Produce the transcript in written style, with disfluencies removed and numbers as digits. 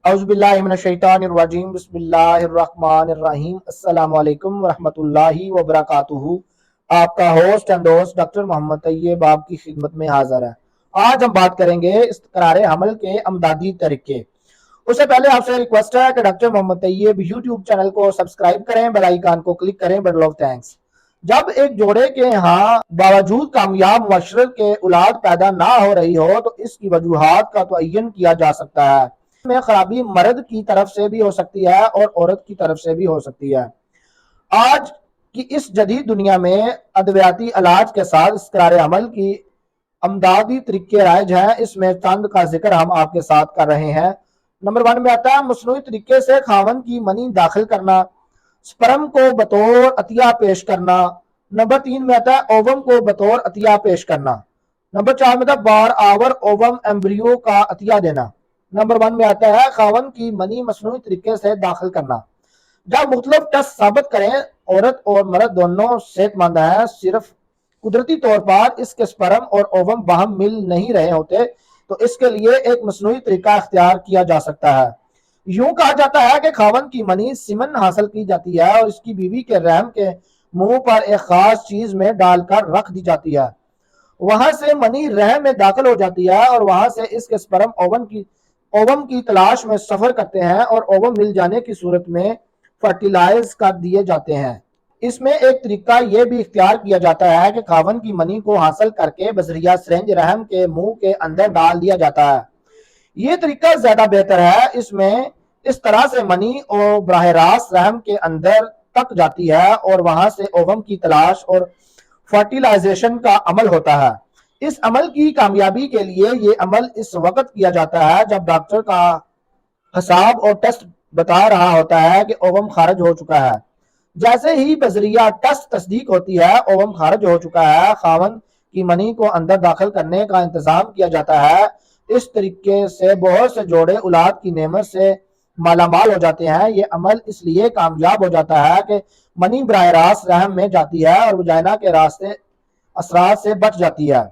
औज़ुबिल्लाहिमिनश्शैतानिर्रजीम बिस्मिल्लाहिर्रहमानिर्रहीम अस्सलाम वालेकुम वरहमतुल्लाहि वबरकातुहू। आपका होस्ट एंड दोस्त डॉक्टर मोहम्मद तैयब आपकी खिदमत में हाजिर है। आज हम बात करेंगे इस्तक़रार हमल के अमदादी तरीके। उससे पहले आपसे रिक्वेस्ट है कि doctor Mohammad Tayyab YouTube channel को सब्सक्राइब करें, बेल आइकन को क्लिक करें। बड़े लोग थैंक्स। जब एक जोड़े के यहाँ बावजूद कामयाब मशरत के औलाद पैदा ना हो रही हो तो इसकी वजूहात का तयन किया जा सकता है। में खराबी मर्द की तरफ से भी हो सकती है और औरत की तरफ से भी हो सकती है। आज की इस जदीद दुनिया में अद्वियाती इलाज के साथ इस्तक़रार अमल की अमदादी तरीके राइज हैं। इसमें चंद का जिक्र हम आपके साथ कर रहे हैं। नंबर 1 में आता है मसनूई तरीके से खावन की मनी दाखिल करना, स्पर्म को बतौर अतिया पेश करना। नंबर 3 में आता है ओवम को बतौर अतिया पेश करना। नंबर 4 में आता है बार आवर ओवम एम्ब्रियो का अतिया देना। नंबर 1 में आता है खावन की मनी मसनूई तरीके से दाखिल करना। जब मुख्तलिफ टेस्ट साबित करें औरत और मर्द दोनों सेहतमंद है, सिर्फ कुदरती तौर पर इसके स्पर्म और ओवम बाहम मिल नहीं रहे होते, तो इसके लिए एक मसनूई तरीका इख्तियार किया जा सकता है। यूं कहा जाता है कि खावन की मनी सीमन हासिल की जाती है और इसकी बीवी के रहम के मुंह पर एक खास चीज में डालकर रख दी जाती है। वहां से मनी रहम में दाखिल हो जाती है और वहां से इसके स्पर्म ओवम की तलाश में सफर करते हैं और ओवम मिल जाने की सूरत में फर्टिलाइज कर दिए जाते हैं। इसमें एक तरीका यह भी इख्तियार किया जाता है कि खावन की मनी को हासिल करके बजरिया सिरिंज रहम के मुंह के अंदर डाल दिया जाता है। ये तरीका ज्यादा बेहतर है। इसमें इस तरह से मनी और बराह रास्त रहम के अंदर तक जाती है और वहां से ओवम की तलाश और फर्टिलाइजेशन का अमल होता है। इस अमल की कामयाबी के लिए ये अमल इस वक्त किया जाता है जब डॉक्टर का हिसाब और टेस्ट बता रहा होता है कि ओवम खारिज हो चुका है। जैसे ही बजरिया टेस्ट तस्दीक होती है ओवम खारिज हो चुका है, खावन की मनी को अंदर दाखिल करने का इंतजाम किया जाता है। इस तरीके से बहुत से जोड़े औलाद की नेमत से मालामाल हो जाते हैं। ये अमल इसलिए कामयाब हो जाता है कि मनी बराह रास्त रहम में जाती है और वजाइना के रास्ते असरात से बच जाती है।